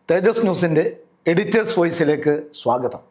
തേജസ് ന്യൂസിൻ്റെ editors വോയിസിലേക്ക് സ്വാഗതം.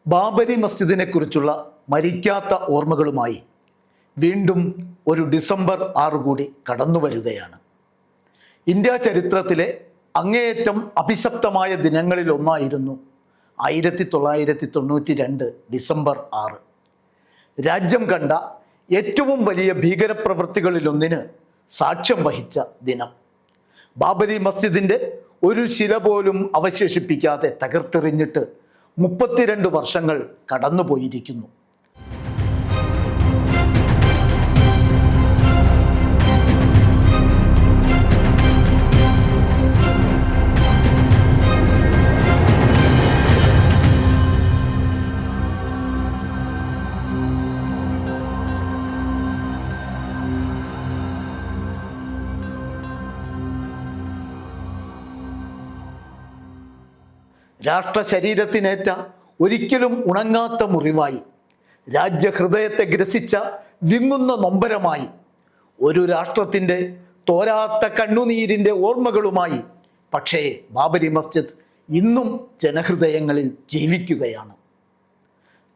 ബാബരി മസ്ജിദിനെ കുറിച്ചുള്ള മരിക്കാത്ത ഓർമ്മകളുമായി വീണ്ടും ഒരു ഡിസംബർ 6 കൂടി കടന്നു വരികയാണ്. ഇന്ത്യ ചരിത്രത്തിലെ അങ്ങേയറ്റം അഭിശപ്തമായ ദിനങ്ങളിൽ ഒന്നായിരുന്നു 1992 ഡിസംബർ 6. രാജ്യം കണ്ട ഏറ്റവും വലിയ ഭീകരപ്രവൃത്തികളിലൊന്നിന് സാക്ഷ്യം വഹിച്ച ദിനം. ബാബരി മസ്ജിദിൻ്റെ ഒരു ശില പോലും അവശേഷിപ്പിക്കാതെ തകർത്തെറിഞ്ഞിട്ട് 32 വർഷങ്ങൾ കടന്നുപോയിരിക്കുന്നു. രാഷ്ട്ര ശരീരത്തിനേറ്റ ഒരിക്കലും ഉണങ്ങാത്ത മുറിവായി, രാജ്യഹൃദയത്തെ ഗ്രസിച്ച വിങ്ങുന്ന നൊമ്പരമായി, ഒരു രാഷ്ട്രത്തിൻ്റെ തോരാത്ത കണ്ണുനീരിൻ്റെ ഓർമ്മകളുമായി പക്ഷേ ബാബരി മസ്ജിദ് ഇന്നും ജനഹൃദയങ്ങളിൽ ജീവിക്കുകയാണ്.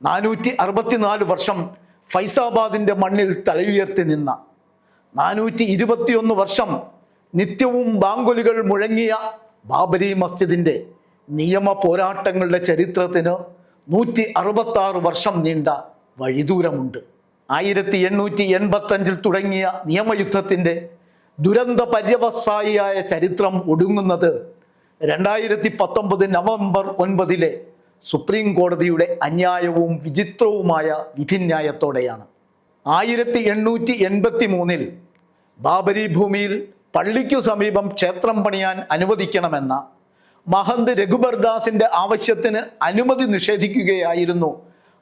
464 വർഷം ഫൈസാബാദിൻ്റെ മണ്ണിൽ തലയുയർത്തി നിന്ന, 421 വർഷം നിത്യവും ബാങ്കുലികൾ മുഴങ്ങിയ ബാബരി മസ്ജിദിൻ്റെ നിയമ പോരാട്ടങ്ങളുടെ ചരിത്രത്തിന് 166 വർഷം നീണ്ട വഴിദൂരമുണ്ട്. 1885 തുടങ്ങിയ നിയമയുദ്ധത്തിൻ്റെ ദുരന്ത പര്യവസായിയായ ചരിത്രം ഒടുങ്ങുന്നത് 2019 നവംബർ 9 സുപ്രീം കോടതിയുടെ അന്യായവും വിചിത്രവുമായ വിധിന്യായത്തോടെയാണ്. 1883 ബാബരി ഭൂമിയിൽ പള്ളിക്കു സമീപം ക്ഷേത്രം പണിയാൻ അനുവദിക്കണമെന്ന മഹന്ത് രഘുബർദാസിന്റെ ആവശ്യത്തിന് അനുമതി നിഷേധിക്കുകയായിരുന്നു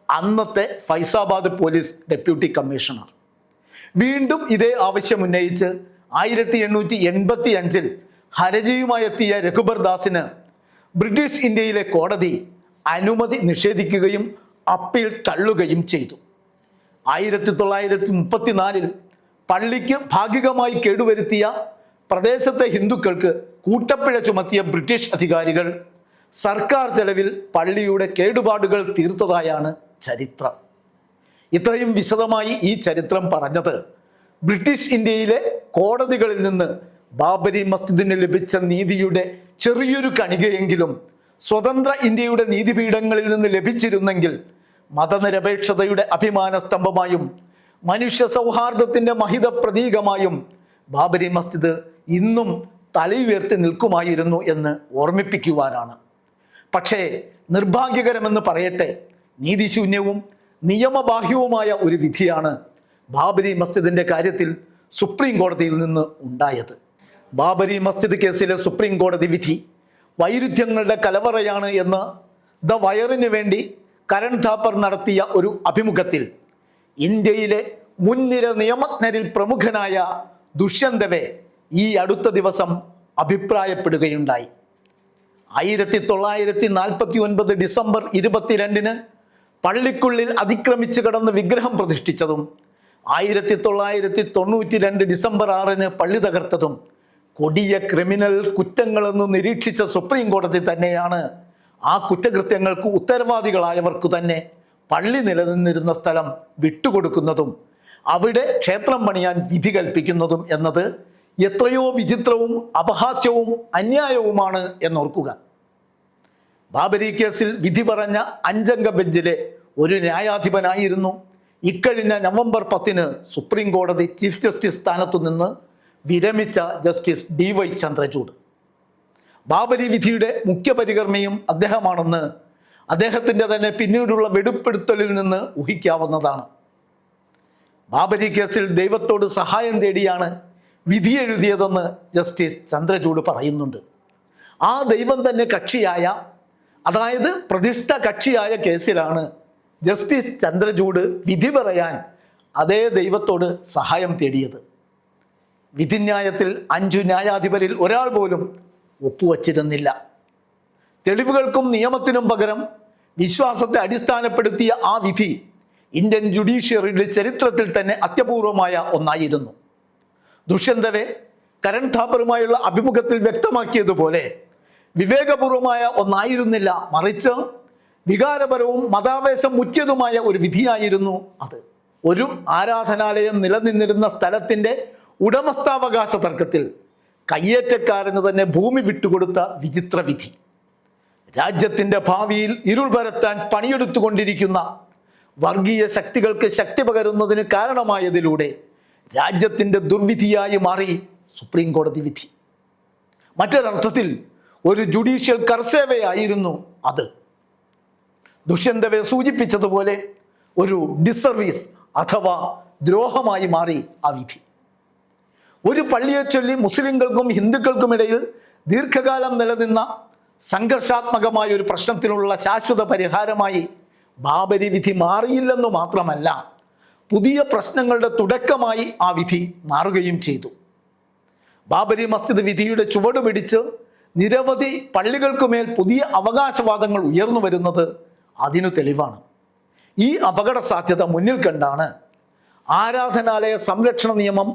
അന്നത്തെ ഫൈസാബാദ് പോലീസ് ഡെപ്യൂട്ടി കമ്മീഷണർ. വീണ്ടും ഇതേ ആവശ്യം ഉന്നയിച്ച് 1885 ഹർജിയുമായി എത്തിയ രഘുബർദാസിന് ബ്രിട്ടീഷ് ഇന്ത്യയിലെ കോടതി അനുമതി നിഷേധിക്കുകയും അപ്പീൽ തള്ളുകയും ചെയ്തു. 1934 പള്ളിക്ക് ഭാഗികമായി കേടുവരുത്തിയ പ്രദേശത്തെ ഹിന്ദുക്കൾക്ക് കൂട്ടപ്പിഴ ചുമത്തിയ ബ്രിട്ടീഷ് അധികാരികൾ സർക്കാർ ചെലവിൽ പള്ളിയുടെ കേടുപാടുകൾ തീർത്തതായാണ് ചരിത്രം. ഇത്രയും വിശദമായി ഈ ചരിത്രം പറഞ്ഞത് ബ്രിട്ടീഷ് ഇന്ത്യയിലെ കോടതികളിൽ നിന്ന് ബാബരി മസ്ജിദിന് ലഭിച്ച നീതിയുടെ ചെറിയൊരു കണികയെങ്കിലും സ്വതന്ത്ര ഇന്ത്യയുടെ നീതിപീഠങ്ങളിൽ നിന്ന് ലഭിച്ചിരുന്നെങ്കിൽ മതനിരപേക്ഷതയുടെ അഭിമാന സ്തംഭമായും മനുഷ്യ സൗഹാർദ്ദത്തിൻ്റെ മഹിത പ്രതീകമായും ബാബരി മസ്ജിദ് ഇന്നും തലയുയർത്തി നിൽക്കുമായിരുന്നു എന്ന് ഓർമ്മിപ്പിക്കുവാനാണ്. പക്ഷേ നിർഭാഗ്യകരമെന്ന് പറയട്ടെ, നീതിശൂന്യവും നിയമബാഹ്യവുമായ ഒരു വിധിയാണ് ബാബരി മസ്ജിദിൻ്റെ കാര്യത്തിൽ സുപ്രീം കോടതിയിൽ നിന്ന് ഉണ്ടായത്. ബാബരി മസ്ജിദ് കേസിലെ സുപ്രീം കോടതി വിധി വൈരുദ്ധ്യങ്ങളുടെ കലവറയാണ് എന്ന് ദ വയറിന് വേണ്ടി കരൺ ഥാപ്പർ നടത്തിയ ഒരു അഭിമുഖത്തിൽ ഇന്ത്യയിലെ മുൻനിര നിയമജ്ഞരിൽ പ്രമുഖനായ ദുഷ്യന്തവെ ഈ അടുത്ത ദിവസം അഭിപ്രായപ്പെടുകയുണ്ടായി. 1949 ഡിസംബർ 22 പള്ളിക്കുള്ളിൽ അതിക്രമിച്ചു കടന്ന് വിഗ്രഹം പ്രതിഷ്ഠിച്ചതും 1992 ഡിസംബർ 6 പള്ളി തകർത്തതും കൊടിയ ക്രിമിനൽ കുറ്റങ്ങളെന്ന് നിരീക്ഷിച്ച സുപ്രീം കോടതി തന്നെയാണ് ആ കുറ്റകൃത്യങ്ങൾക്ക് ഉത്തരവാദികളായവർക്കു തന്നെ പള്ളി നിലനിന്നിരുന്ന സ്ഥലം വിട്ടുകൊടുക്കുന്നതും അവിടെ ക്ഷേത്രം പണിയാൻ വിധി കൽപ്പിക്കുന്നതും എന്നത് എത്രയോ വിചിത്രവും അപഹാസ്യവും അന്യായവുമാണ് എന്നോർക്കുക. ബാബരി കേസിൽ വിധി പറഞ്ഞ 5 അംഗ ബെഞ്ചിലെ ഒരു ന്യായാധിപനായിരുന്നു ഇക്കഴിഞ്ഞ നവംബർ 10 സുപ്രീം കോടതി ചീഫ് ജസ്റ്റിസ് സ്ഥാനത്തു നിന്ന് വിരമിച്ച ജസ്റ്റിസ് DY ചന്ദ്രചൂഡ്. ബാബരി വിധിയുടെ മുഖ്യ പരികർമ്മിയും അദ്ദേഹമാണെന്ന് അദ്ദേഹത്തിൻ്റെ തന്നെ പിന്നീടുള്ള വെളിപ്പെടുത്തലിൽ നിന്ന് ഊഹിക്കാവുന്നതാണ്. ബാബരി കേസിൽ ദൈവത്തോട് സഹായം തേടിയാണ് വിധി എഴുതിയതെന്ന് ജസ്റ്റിസ് ചന്ദ്രചൂഡ് പറയുന്നുണ്ട്. ആ ദൈവം തന്നെ കക്ഷിയായ, അതായത് പ്രതിഷ്ഠ കക്ഷിയായ കേസിലാണ് ജസ്റ്റിസ് ചന്ദ്രചൂഡ് വിധി പറയാൻ അതേ ദൈവത്തോട് സഹായം തേടിയത്. വിധിന്യായത്തിൽ 5 ന്യായാധിപരിൽ ഒരാൾ പോലും ഒപ്പുവച്ചിരുന്നില്ല. തെളിവുകൾക്കും നിയമത്തിനും പകരം വിശ്വാസത്തെ അടിസ്ഥാനപ്പെടുത്തിയ ആ വിധി ഇന്ത്യൻ ജുഡീഷ്യറിയുടെ ചരിത്രത്തിൽ തന്നെ അത്യപൂർവമായ ഒന്നായിരുന്നു. ദുഷ്യന്തവെ കരൺ ഥാപ്പറുമായുള്ള അഭിമുഖത്തിൽ വ്യക്തമാക്കിയതുപോലെ വിവേകപൂർവമായ ഒന്നായിരുന്നില്ല, മറിച്ച് വികാരപരവും മതാവേശം മുറ്റിയതുമായ ഒരു വിധിയായിരുന്നു അത്. ഒരു ആരാധനാലയം നിലനിന്നിരുന്ന സ്ഥലത്തിൻ്റെ ഉടമസ്ഥാവകാശ തർക്കത്തിൽ കയ്യേറ്റക്കാരന് തന്നെ ഭൂമി വിട്ടുകൊടുത്ത വിചിത്ര വിധി. രാജ്യത്തിൻ്റെ ഭാവിയിൽ ഇരുൾ പരത്താൻ പണിയെടുത്തുകൊണ്ടിരിക്കുന്ന വർഗീയ ശക്തികൾക്ക് ശക്തി പകരുന്നതിന് കാരണമായതിലൂടെ രാജ്യത്തിൻ്റെ ദുർവിധിയായി മാറി സുപ്രീം കോടതി വിധി. മറ്റൊരർത്ഥത്തിൽ ഒരു ജുഡീഷ്യൽ കർസേവയായിരുന്നു അത്. ദുഷ്യന്തവെ സൂചിപ്പിച്ചതുപോലെ ഒരു ഡിസർവീസ് അഥവാ ദ്രോഹമായി മാറി ആ വിധി. ഒരു പള്ളിയെ ചൊല്ലി മുസ്ലിങ്ങൾക്കും ഹിന്ദുക്കൾക്കുമിടയിൽ ദീർഘകാലം നിലനിന്ന സംഘർഷാത്മകമായ ഒരു പ്രശ്നത്തിനുള്ള ശാശ്വത പരിഹാരമായി ബാബരി വിധി മാറിയില്ലെന്നു മാത്രമല്ല, പുതിയ പ്രശ്നങ്ങളുടെ തുടക്കമായി ആ വിധി മാറുകയും ചെയ്തു. ബാബരി മസ്ജിദ് വിധിയുടെ ചുവട് പിടിച്ച് നിരവധി പള്ളികൾക്കുമേൽ പുതിയ അവകാശവാദങ്ങൾ ഉയർന്നു വരുന്നത് അതിനു തെളിവാണ്. ഈ അപകട സാധ്യത മുന്നിൽ കണ്ടാണ് ആരാധനാലയ സംരക്ഷണ നിയമം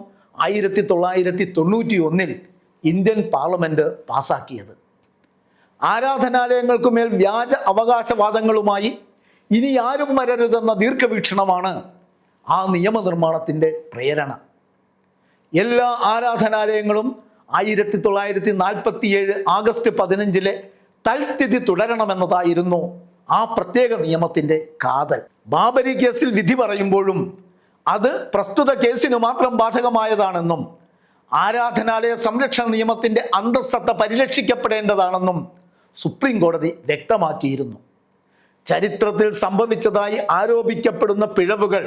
1991 ഇന്ത്യൻ പാർലമെന്റ് പാസാക്കിയത്. ആരാധനാലയങ്ങൾക്കുമേൽ വ്യാജ അവകാശവാദങ്ങളുമായി ഇനി ആരും വരരുതെന്ന ദീർഘവീക്ഷണമാണ് ആ നിയമനിർമ്മാണത്തിൻ്റെ പ്രേരണ. എല്ലാ ആരാധനാലയങ്ങളും 1947 ആഗസ്റ്റ് 15 തൽസ്ഥിതി തുടരണമെന്നതായിരുന്നു ആ പ്രത്യേക നിയമത്തിൻ്റെ കാതൽ. ബാബരി കേസിൽ വിധി പറയുമ്പോഴും അത് പ്രസ്തുത കേസിനു മാത്രം ബാധകമായതാണെന്നും ആരാധനാലയ സംരക്ഷണ നിയമത്തിൻ്റെ അന്തസ്സത്ത പരിരക്ഷിക്കപ്പെടേണ്ടതാണെന്നും സുപ്രീം കോടതി വ്യക്തമാക്കിയിരുന്നു. ചരിത്രത്തിൽ സംഭവിച്ചതായി ആരോപിക്കപ്പെടുന്ന പിഴവുകൾ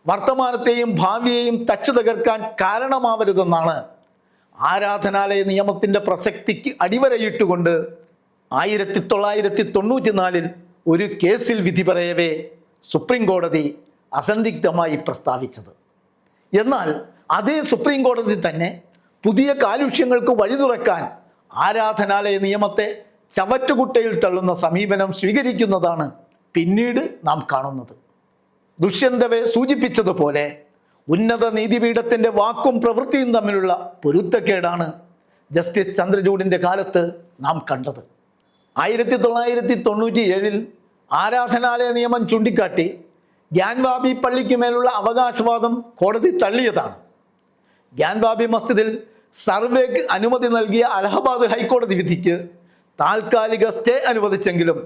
വർത്തമാനത്തെയും ഭാവിയെയും തച്ചു തകർക്കാൻ കാരണമാവരുതെന്നാണ് ആരാധനാലയ നിയമത്തിൻ്റെ പ്രസക്തിക്ക് അടിവരയിട്ടുകൊണ്ട് 1994 ഒരു കേസിൽ വിധി പറയവേ സുപ്രീം കോടതി അസന്ദിഗ്ധമായി പ്രസ്താവിച്ചത്. എന്നാൽ അതേ സുപ്രീം കോടതി തന്നെ പുതിയ കാലുഷ്യങ്ങൾക്ക് വഴി തുറക്കാൻ ആരാധനാലയ നിയമത്തെ ചവറ്റുകുട്ടയിൽ തള്ളുന്ന സമീപനം സ്വീകരിക്കുന്നതാണ് പിന്നീട് നാം കാണുന്നത്. ദുഷ്യന്തവെ സൂചിപ്പിച്ചതുപോലെ ഉന്നത നീതിപീഠത്തിൻ്റെ വാക്കും പ്രവൃത്തിയും തമ്മിലുള്ള പൊരുത്തക്കേടാണ് ജസ്റ്റിസ് ചന്ദ്രചൂഡിൻ്റെ കാലത്ത് നാം കണ്ടത്. 1997 ആരാധനാലയ നിയമം ചൂണ്ടിക്കാട്ടി ഗ്യാൻവാബി പള്ളിക്ക് മേലുള്ള അവകാശവാദം കോടതി തള്ളിയതാണ്. ഗ്യാൻവാബി മസ്ജിദിൽ സർവേക്ക് അനുമതി നൽകിയ അലഹബാദ് ഹൈക്കോടതി വിധിക്ക് താൽക്കാലിക സ്റ്റേ അനുവദിച്ചെങ്കിലും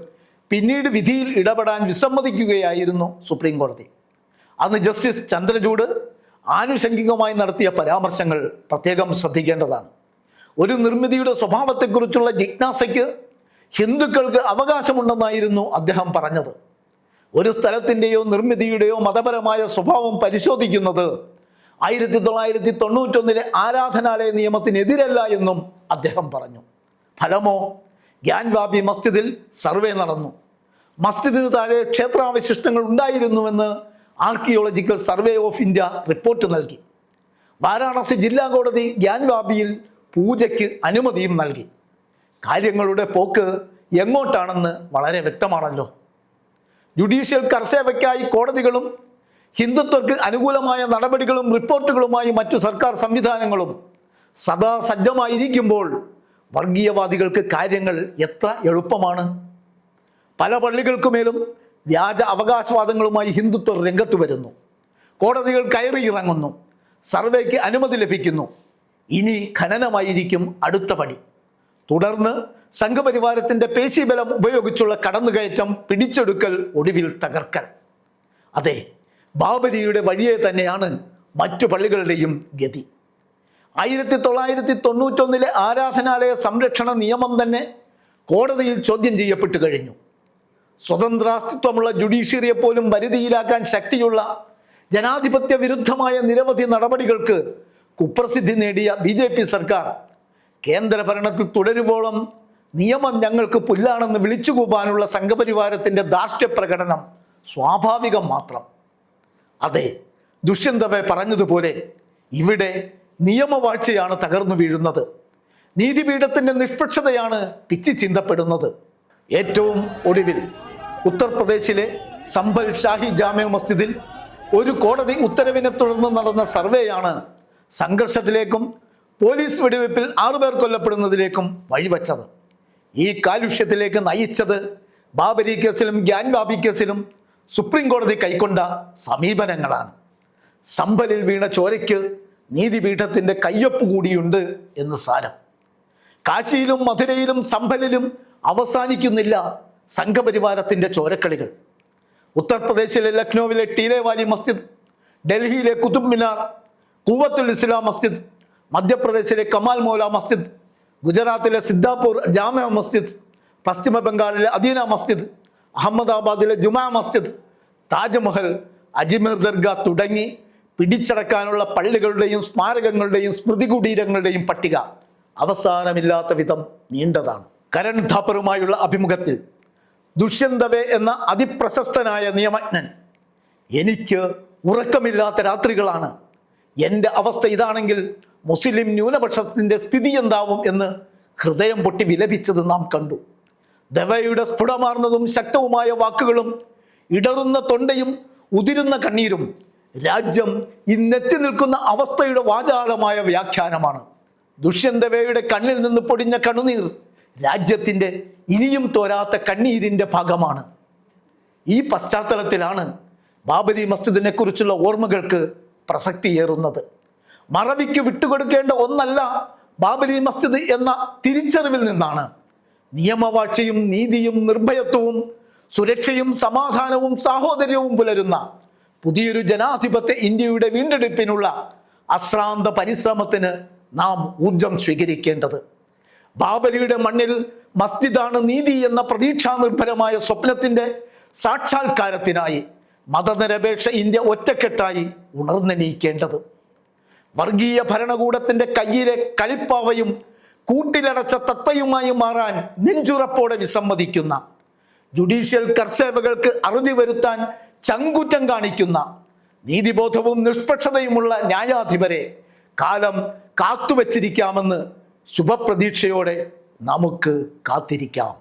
പിന്നീട് വിധിയിൽ ഇടപെടാൻ വിസമ്മതിക്കുകയായിരുന്നു സുപ്രീം കോടതി. അന്ന് ജസ്റ്റിസ് ചന്ദ്രചൂഡ് ആനുഷംഗികമായി നടത്തിയ പരാമർശങ്ങൾ പ്രത്യേകം ശ്രദ്ധിക്കേണ്ടതാണ്. ഒരു നിർമ്മിതിയുടെ സ്വഭാവത്തെക്കുറിച്ചുള്ള ജിജ്ഞാസയ്ക്ക് ഹിന്ദുക്കൾക്ക് അവകാശമുണ്ടെന്നായിരുന്നു അദ്ദേഹം പറഞ്ഞത്. ഒരു സ്ഥലത്തിൻ്റെയോ നിർമ്മിതിയുടെയോ മതപരമായ സ്വഭാവം പരിശോധിക്കുന്നത് 1991 ആരാധനാലയ നിയമത്തിനെതിരല്ല എന്നും അദ്ദേഹം പറഞ്ഞു. ഫലമോ ഗ്യാൻവാബി മസ്ജിദിൽ സർവേ നടന്നു. മസ്ജിദിന് താഴെ ക്ഷേത്രാവശിഷ്ടങ്ങൾ ഉണ്ടായിരുന്നുവെന്ന് archaeological survey of India report നൽകി. വാരാണസി ജില്ലാ കോടതി ഗ്യാൻവാബിയിൽ പൂജയ്ക്ക് അനുമതിയും നൽകി. കാര്യങ്ങളുടെ പോക്ക് എങ്ങോട്ടാണെന്ന് വളരെ വ്യക്തമാണല്ലോ. ജുഡീഷ്യൽ കർസേവയ്ക്കായി കോടതികളും ഹിന്ദുത്വർക്ക് അനുകൂലമായ നടപടികളും റിപ്പോർട്ടുകളുമായി മറ്റു സർക്കാർ സംവിധാനങ്ങളും സദാ സജ്ജമായിരിക്കുമ്പോൾ വർഗീയവാദികൾക്ക് കാര്യങ്ങൾ എത്ര എളുപ്പമാണ്. പല പള്ളികൾക്കുമേലും വ്യാജ അവകാശവാദങ്ങളുമായി ഹിന്ദുത്വർ രംഗത്ത് വരുന്നു. കോടതികൾ കയറി ഇറങ്ങുന്നു. സർവേക്ക് അനുമതി ലഭിക്കുന്നു. ഇനി ഖനനമായിരിക്കും അടുത്ത പടി. തുടർന്ന് സംഘപരിവാരത്തിൻ്റെ പേശീബലം ഉപയോഗിച്ചുള്ള കടന്നുകയറ്റം, പിടിച്ചെടുക്കൽ, ഒടുവിൽ തകർക്കൽ. അതെ, ബാബരിയുടെ വഴിയെ തന്നെയാണ് മറ്റു പള്ളികളുടെയും ഗതി. 1991 ആരാധനാലയ സംരക്ഷണ നിയമം തന്നെ കോടതിയിൽ ചോദ്യം ചെയ്യപ്പെട്ടു കഴിഞ്ഞു. സ്വതന്ത്രാസ്തിത്വമുള്ള ജുഡീഷ്യറിയെ പോലും പരിധിയിലാക്കാൻ ശക്തിയുള്ള ജനാധിപത്യ വിരുദ്ധമായ നിരവധി നടപടികൾക്ക് കുപ്രസിദ്ധി നേടിയ BJP സർക്കാർ കേന്ദ്രഭരണത്തിൽ തുടരുവോളം നിയമം ഞങ്ങൾക്ക് പുല്ലാണെന്ന് വിളിച്ചുകൂപ്പാനുള്ള സംഘപരിവാരത്തിൻ്റെ ധാർഷ്ട്യപ്രകടനം സ്വാഭാവികം മാത്രം. അതെ, ദുഷ്യന്തവെ പറഞ്ഞതുപോലെ ഇവിടെ നിയമവാഴ്ചയാണ് തകർന്നു വീഴുന്നത്. നീതിപീഠത്തിൻ്റെ നിഷ്പക്ഷതയാണ് പിച്ചി ചിന്തപ്പെടുന്നത്. ഏറ്റവും ഒടുവിൽ ഉത്തർപ്രദേശിലെ സംഭൽ ഷാഹി ജാമ്യ മസ്ജിദിൽ ഒരു കോടതി ഉത്തരവിനെ തുടർന്ന് നടന്ന സർവേയാണ് സംഘർഷത്തിലേക്കും പോലീസ് വെടിവെപ്പിൽ 6 പേർ കൊല്ലപ്പെടുന്നതിലേക്കും വഴിവെച്ചത്. ഈ കാലുഷ്യത്തിലേക്ക് നയിച്ചത് ബാബരി കേസിലും ഗ്യാൻവാബി കേസിലും സുപ്രീം കോടതി കൈക്കൊണ്ട സമീപനങ്ങളാണ്. സംഭലിൽ വീണ ചോരയ്ക്ക് നീതിപീഠത്തിൻ്റെ കയ്യൊപ്പ് കൂടിയുണ്ട് എന്ന് സാരം. കാശിയിലും മധുരയിലും സംഭലിലും അവസാനിക്കുന്നില്ല സംഘപരിവാരത്തിൻ്റെ ചോരക്കളികൾ. ഉത്തർപ്രദേശിലെ ലക്നൌവിലെ ടീലേവാലി മസ്ജിദ്, ഡൽഹിയിലെ കുതുബ് മിനാർ, ഖുവത്തുൽ ഇസ്ലാം മസ്ജിദ്, മധ്യപ്രദേശിലെ കമാൽ മൗല മസ്ജിദ്, ഗുജറാത്തിലെ സിദ്ധാപൂർ ജാമിഅ മസ്ജിദ്, പശ്ചിമ ബംഗാളിലെ അദീന മസ്ജിദ്, അഹമ്മദാബാദിലെ ജുമാ മസ്ജിദ്, താജ്മഹൽ, അജ്മീർ ദർഗ തുടങ്ങി പിടിച്ചടക്കാനുള്ള പള്ളികളുടെയും സ്മാരകങ്ങളുടെയും സ്മൃതി കുടീരങ്ങളുടെയും പട്ടിക അവസാനമില്ലാത്ത വിധം നീണ്ടതാണ്. കരൺ ഥാപ്പറുമായുള്ള അഭിമുഖത്തിൽ ദുഷ്യന്തവേ എന്ന അതിപ്രശസ്തനായ നിയമജ്ഞൻ, എനിക്ക് ഉറക്കമില്ലാത്ത രാത്രികളാണ്, എൻ്റെ അവസ്ഥ ഇതാണെങ്കിൽ മുസ്ലിം ന്യൂനപക്ഷത്തിൻ്റെ സ്ഥിതി എന്താവും എന്ന് ഹൃദയം പൊട്ടി വിലപിച്ചത് നാം കണ്ടു. ദവയുടെ സ്ഫുടമാർന്നതും ശക്തവുമായ വാക്കുകളും ഇടറുന്ന തൊണ്ടയും ഉതിരുന്ന കണ്ണീരും രാജ്യം ഇന്നെത്തി നിൽക്കുന്ന അവസ്ഥയുടെ വാചാലമായ വ്യാഖ്യാനമാണ്. ദുഷ്യന്തവയുടെ കണ്ണിൽ നിന്ന് പൊടിഞ്ഞ കണ്ണുനീർ രാജ്യത്തിൻ്റെ ഇനിയും തോരാത്ത കണ്ണീരിൻ്റെ ഭാഗമാണ്. ഈ പശ്ചാത്തലത്തിലാണ് ബാബരി മസ്ജിദിനെ കുറിച്ചുള്ള ഓർമ്മകൾക്ക് പ്രസക്തിയേറുന്നത്. മറവിക്ക് വിട്ടുകൊടുക്കേണ്ട ഒന്നല്ല ബാബരി മസ്ജിദ് എന്ന തിരിച്ചറിവിൽ നിന്നാണ് നിയമവാഴ്ചയും നീതിയും നിർഭയത്വവും സുരക്ഷയും സമാധാനവും സാഹോദര്യവും പുലരുന്ന പുതിയൊരു ജനാധിപത്യ ഇന്ത്യയുടെ വീണ്ടെടുപ്പിനുള്ള അശ്രാന്ത പരിശ്രമത്തിന് നാം ഊർജം സ്വീകരിക്കേണ്ടത്. ബാബരിയുടെ മണ്ണിൽ മസ്ജിദാണ് നീതി എന്ന പ്രതീക്ഷാനിർഭരമായ സ്വപ്നത്തിൻ്റെ സാക്ഷാത്കാരത്തിനായി മതനിരപേക്ഷ ഇന്ത്യ ഒറ്റക്കെട്ടായി ഉണർന്നെണീക്കേണ്ടത്. വർഗീയ ഭരണകൂടത്തിൻ്റെ കയ്യിലെ കളിപ്പാവയും കൂട്ടിലടച്ച തത്തയുമായി മാറാൻ നെഞ്ചുറപ്പോടെ വിസമ്മതിക്കുന്ന, ജുഡീഷ്യൽ കർസേവകൾക്ക് അറുതി വരുത്താൻ ചങ്കുറ്റം കാണിക്കുന്ന, നീതിബോധവും നിഷ്പക്ഷതയുമുള്ള ന്യായാധിപരെ കാലം കാത്തുവച്ചിരിക്കാമെന്ന് ശുഭപ്രതീക്ഷയോടെ നമുക്ക് കാത്തിരിക്കാം.